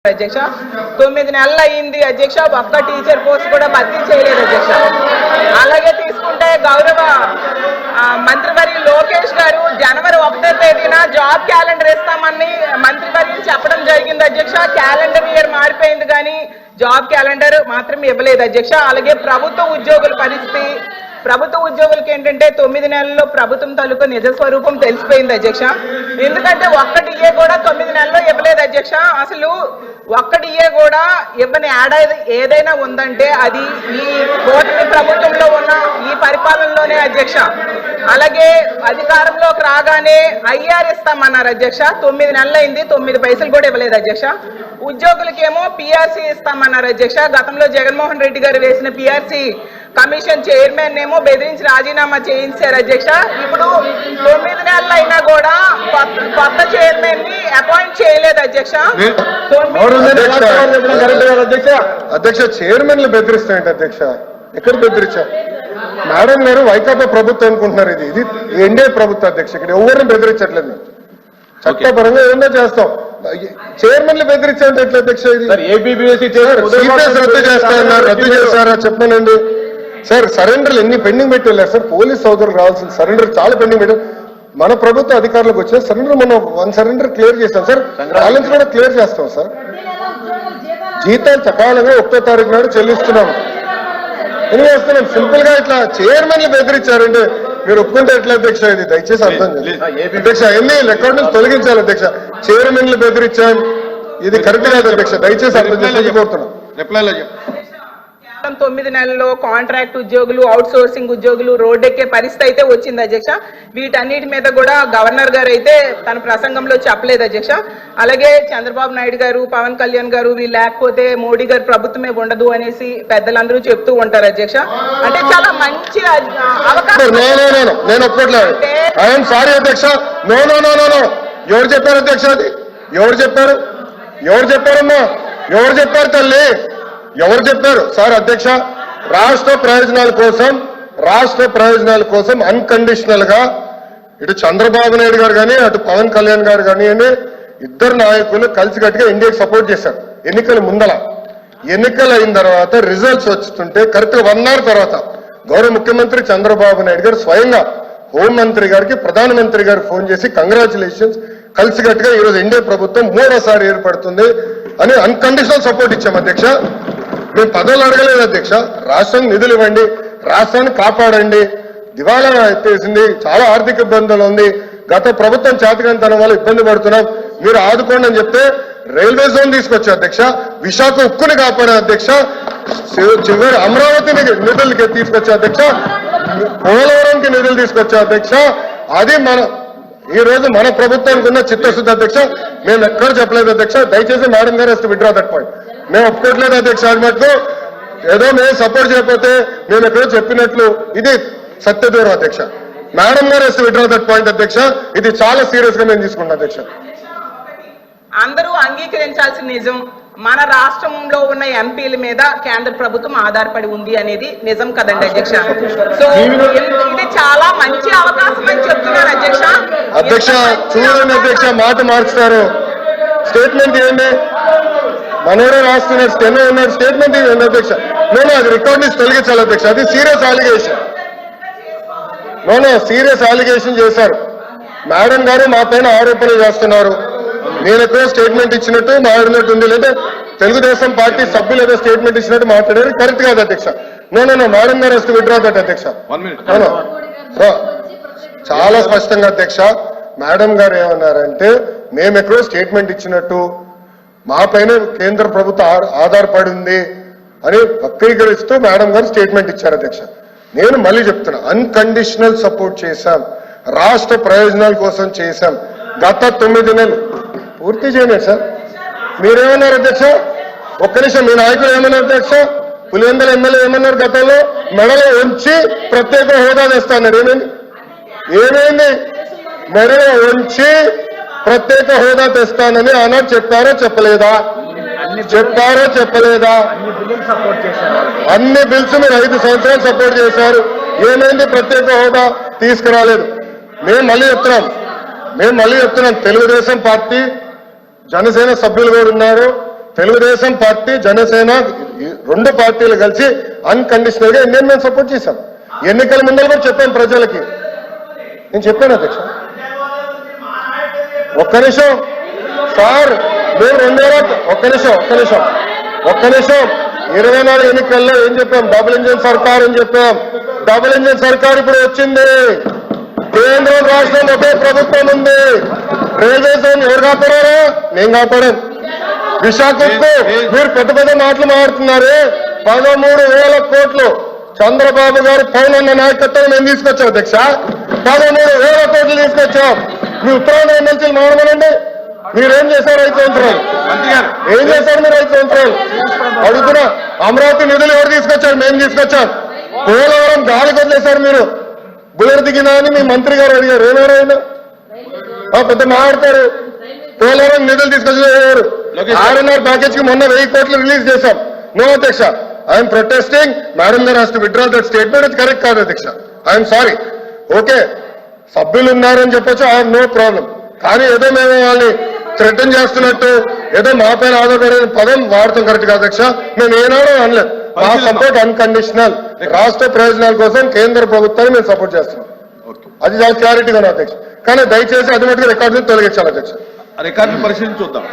అధ్యక్ష 9 నెలలు అయింది అధ్యక్ష. ఒక్క టీచర్ పోస్ట్ కూడా భర్తీ చేయలేదు అధ్యక్ష. అలాగే తీసుకుంటే గౌరవ మంత్రివర్యులు లోకేష్ గారు జనవరి 1వ తేదీన జాబ్ క్యాలెండర్ ఇస్తామని మంత్రివర్యులు చెప్పడం జరిగింది అధ్యక్ష. క్యాలెండర్ ఇయర్ మారిపోయింది కానీ జాబ్ క్యాలెండర్ మాత్రం ఇవ్వలేదు అధ్యక్ష. అలాగే ప్రభుత్వ ఉద్యోగుల పరిస్థితి, ప్రభుత్వ ఉద్యోగులకి ఏంటంటే 9 నెలల్లో ప్రభుత్వం తాలూకు నిజ స్వరూపం తెలిసిపోయింది అధ్యక్ష. ఎందుకంటే ఒక్క డిఏ కూడా 9 నెలల్లో ఇవ్వలేదు అధ్యక్ష. అసలు ఒక్క డిఏ కూడా ఇవ్వని ఏడాది ఏదైనా ఉందంటే అది ఈ కూటమి ప్రభుత్వంలో ఉన్న ఈ పరిపాలనలోనే అధ్యక్ష. అలాగే అధికారంలోకి రాగానే ఐఆర్ ఇస్తామన్నారు అధ్యక్ష. 9 నెలలు అయింది, 9 పైసలు కూడా ఇవ్వలేదు అధ్యక్ష. ఉద్యోగులకేమో పిఆర్సీ ఇస్తామన్నారు అధ్యక్ష. గతంలో జగన్మోహన్ రెడ్డి గారు వేసిన పిఆర్సీ కమిషన్ చైర్మన్ ఏమో బెదిరించి రాజీనామా చేయించారు అధ్యక్ష. ఇప్పుడు 9 నెలలు అయినా కూడా కొత్త చైర్మన్ ని అపాయింట్ చేయలేదు అధ్యక్ష. అధ్యక్ష చైర్మన్లు బెదిరిస్తాయంట అధ్యక్ష. ఎక్కడ బెదిరించారు మేడం గారు? వైకాపా ప్రభుత్వం అనుకుంటున్నారు. ఇది ఎన్డీఏ ప్రభుత్వం అధ్యక్ష. ఇక్కడ ఎవరిని బెదిరించట్లేదు. చట్టపరంగా ఏమన్నా చేస్తాం. చైర్మన్లు బెదిరించారంటే ఎట్లా అధ్యక్ష? ఇది రద్దు చేస్తారన్నారు, రద్దు చేస్తారా చెప్పనండి సార్. సరెండర్లు ఎన్ని పెండింగ్ పెట్టి వెళ్ళారు సార్. పోలీస్ సోదరులు రావాల్సిన సరెండర్ చాలా పెండింగ్ పెట్టారు. మన ప్రభుత్వ అధికారులకు వచ్చిన సరెండర్ మనం 1 సరెండర్ క్లియర్ చేస్తాం సార్. బ్యాలెన్స్ కూడా క్లియర్ చేస్తాం సార్. జీతాలు సకాలంగా 1వ తారీఖు నాడు చెల్లిస్తున్నాము. ఎన్ని చేస్తున్నాం. సింపుల్ గా ఇట్లా చైర్మన్లు బెదిరించారంటే మీరు ఒప్పుకుంటే ఎట్లా అధ్యక్ష? ఇది దయచేసి అర్థం చేయండి అధ్యక్ష. ఎన్ని లెక్క నుంచి తొలగించాలి అధ్యక్ష. చైర్మన్లు బెదిరించాం, ఇది కరెక్ట్ కాదు అధ్యక్ష. దయచేసి అర్థం చేసి కోరుతున్నాం. రిప్లైలో 9 నెలల్లో కాంట్రాక్ట్ ఉద్యోగులు, అవుట్ సోర్సింగ్ ఉద్యోగులు రోడ్డెక్కే పరిస్థితి అయితే వచ్చింది అధ్యక్ష. వీటన్నిటి మీద కూడా గవర్నర్ గారు అయితే తన ప్రసంగంలో చెప్పలేదు అధ్యక్ష. అలాగే చంద్రబాబు నాయుడు గారు, పవన్ కళ్యాణ్ గారు వీళ్ళు లేకపోతే మోడీ గారు ప్రభుత్వమే ఉండదు అనేసి పెద్దలందరూ చెప్తూ ఉంటారు అధ్యక్ష. అంటే చాలా మంచి అవకాశం. నేను ఒప్పుకోవట్లేదు. ఐఎమ్ సారీ అధ్యక్ష. No no no no no. ఎవరు చెప్పారు అధ్యక్ష? అది ఎవరు చెప్పారు? ఎవరు చెప్పారమ్మా? ఎవరు చెప్పారు తల్లి? ఎవరు చెప్పారు సార్? అధ్యక్ష రాష్ట్ర ప్రయోజనాల కోసం అన్కండిషనల్ గా ఇటు చంద్రబాబు నాయుడు గారు కానీ అటు పవన్ కళ్యాణ్ గారు కానివ్వండి, ఇద్దరు నాయకులు కలిసికట్టుగా ఇండియాకి సపోర్ట్ చేశారు. ఎన్నికల ముందల, ఎన్నికలు అయిన తర్వాత రిజల్ట్స్ వస్తుంటే కరెక్ట్ గా 1 అవర్ తర్వాత గౌరవ ముఖ్యమంత్రి చంద్రబాబు నాయుడు గారు స్వయంగా హోంమంత్రి గారికి, ప్రధానమంత్రి గారు ఫోన్ చేసి కంగ్రాచులేషన్స్, కలిసికట్టుగా ఈరోజు ఎన్డీఏ ప్రభుత్వం 3వసారి ఏర్పడుతుంది అని అన్కండిషనల్ సపోర్ట్ ఇచ్చాం అధ్యక్ష. మేము పదవులు అడగలేదు అధ్యక్ష. రాష్ట్రానికి నిధులు ఇవ్వండి, రాష్ట్రాన్ని కాపాడండి. దివాలా ఎత్తేసింది, చాలా ఆర్థిక ఇబ్బందులు ఉంది, గత ప్రభుత్వం చేతకంతనం వల్ల ఇబ్బంది పడుతున్నాం, మీరు ఆదుకోండి అని చెప్తే రైల్వే జోన్ తీసుకొచ్చా అధ్యక్ష. విశాఖ ఉక్కుని కాపాడే అధ్యక్ష. చివరి అమరావతిని నిధులకి తీసుకొచ్చా అధ్యక్ష. పోలవరంకి నిధులు తీసుకొచ్చా అధ్యక్ష. అది ఈ రోజు మన ప్రభుత్వానికి ఉన్న చిత్తశుద్ధి అధ్యక్ష. మేము ఎక్కడ చెప్పలేదు అధ్యక్ష. దయచేసి మేడం గారు వస్తే విత్డ్రా దట్ పాయింట్. మేము ఒప్పుకోవట్లేదు అధ్యక్ష. అది మటుకు ఏదో మేము సపోర్ట్ చేయకపోతే మేము ఎక్కడో చెప్పినట్లు ఇది సత్యదూరం అధ్యక్ష. మేడం గారు వస్తే విత్డ్రా దట్ పాయింట్ అధ్యక్ష. ఇది చాలా సీరియస్ గా మేము తీసుకుంటాం అధ్యక్ష. అందరూ అంగీకరించాల్సిన నిజం, మన రాష్ట్రంలో ఉన్న ఎంపీల మీద కేంద్ర ప్రభుత్వం ఆధారపడి ఉంది అనేది నిజం కదండి అధ్యక్ష. సో ఇది చాలా మంచి అవకాశం అని చెప్తున్నారు అధ్యక్ష. అధ్యక్ష చూడండి అధ్యక్ష, మాట మార్చుతారు. స్టేట్మెంట్ ఇవ్వండి. మనోడే రాస్తున్నారు, స్టెనో ఉన్నారు, స్టేట్మెంట్ ఇవ్వండి అధ్యక్ష. నేను అది రికార్డ్ నుంచి తొలగించాలి అధ్యక్ష. అది సీరియస్ అలిగేషన్. సీరియస్ అలిగేషన్ చేశారు మేడం గారు. మా పైన ఆరోపణలు చేస్తున్నారు. నేను ఎక్కడో స్టేట్మెంట్ ఇచ్చినట్టు మాట్లాడినట్టు ఉంది, లేదా తెలుగుదేశం పార్టీ సభ్యులు ఏదో స్టేట్మెంట్ ఇచ్చినట్టు మాట్లాడారు. కరెక్ట్ కాదు అధ్యక్ష. నో మేడం గారు వస్తే విత్డ్రా దట్ అధ్యక్ష. చాలా స్పష్టంగా అధ్యక్ష మేడం గారు ఏమన్నారంటే మేము ఎక్కడో స్టేట్మెంట్ ఇచ్చినట్టు, మా పైన కేంద్ర ప్రభుత్వం ఆధారపడి ఉంది అని వక్రీకరిస్తూ మేడం గారు స్టేట్మెంట్ ఇచ్చారు అధ్యక్ష. నేను మళ్ళీ చెప్తున్నా, అన్కండిషనల్ సపోర్ట్ చేశాం, రాష్ట్ర ప్రయోజనాల కోసం చేశాం. గత 9 నెలలు పూర్తి చేయలేదు సార్. మీరేమన్నారు అధ్యక్ష? ఒక్క నిమిషం. మీ నాయకులు ఏమన్నారు అధ్యక్ష? పులివెందుల ఎమ్మెల్యే ఏమన్నారు? గతంలో మెడలో ఉంచి ప్రత్యేక హోదా తెస్తాన్నారు. ఏమైంది? మెడలో ఉంచి ప్రత్యేక హోదా తెస్తానని ఆనాడు చెప్పారో చెప్పలేదా? అన్ని బిల్స్ మీరు 5 సంవత్సరాలు సపోర్ట్ చేశారు. ఏమైంది? ప్రత్యేక హోదా తీసుకురాలేదు. మేము మళ్ళీ చెప్తున్నాం, తెలుగుదేశం పార్టీ జనసేన సభ్యులు కూడా ఉన్నారు, తెలుగుదేశం పార్టీ జనసేన ఈ రెండు పార్టీలు కలిసి అన్కండిషనల్ గా ఇండియన్ మేము సపోర్ట్ చేశాం. ఎన్నికల ముందర కూడా చెప్పాం ప్రజలకి. నేను చెప్పాను అధ్యక్ష. ఒక్క నిమిషం సార్, మీరు ఒక్క నిమిషం 24 ఎన్నికల్లో ఏం చెప్పాం? డబుల్ ఇంజిన్ సర్కార్ అని చెప్పాం. డబుల్ ఇంజిన్ సర్కార్ ఇప్పుడు వచ్చింది. కేంద్రం రాష్ట్రం ఒకే ప్రభుత్వం ఉంది. రైల్వే జోన్ ఎవరు కాపాడారా? మేము కాపాడాం. విశాఖకు మీరు పెద్ద పెద్ద మాటలు మాట్లాడుతున్నారు. 13,000 కోట్లు చంద్రబాబు గారు పవన్ అన్న నాయకత్వం మేము తీసుకొచ్చాం అధ్యక్ష. 13,000 కోట్లు తీసుకొచ్చాం. మీ ఉత్తరాంధ్ర ఎమ్మెల్సీలు మాట్లాడండి. మీరేం చేశారు 5 సంవత్సరాలు? ఏం చేశారు మీరు 5 సంవత్సరాలు? అడుగుతున్నా. అమరావతి నిధులు ఎవరు తీసుకొచ్చారు? మేము తీసుకొచ్చాం. పోలవరం గాలి వదిలేశారు మీరు. బుల్లెట్ దిగినా అని మీ మంత్రి గారు అడిగారు. ఏమేరైనా పెద్ద మాట్లాడతారు. పోలవరం నిధులు తీసుకొచ్చారు. ఆర్ఎన్ఆర్ ప్యాకేజ్ కి మొన్న 1000 కోట్లు రిలీజ్ చేశాం. నో అధ్యక్ష, ఐఎమ్ ప్రొటెస్టింగ్. మేడం గారు has to withdraw that statement. It's correct కాదు అధ్యక్ష. I'm sorry. ఓకే, సభ్యులు ఉన్నారని చెప్పొచ్చు, ఐఎమ్ నో ప్రాబ్లం. కానీ ఏదో మేము వాళ్ళని థ్రెటన్ చేస్తున్నట్టు ఏదో మా పైన ఆధారపడే పదం వాడతాం కరెక్ట్ కాదు అధ్యక్ష. మేము ఏనాడో అనలేదు. మా సపోర్ట్ అన్కండిషనల్. రాష్ట్ర ప్రయోజనాల కోసం కేంద్ర ప్రభుత్వాన్ని మేము సపోర్ట్ చేస్తున్నాం. అది చాలా క్లారిటీగా ఉంది అధ్యక్ష. కానీ దయచేసి అది మటుకు రికార్డుని తొలగించాలి అధ్యక్ష. రికార్డుని పరిశీలించి చూద్దాం.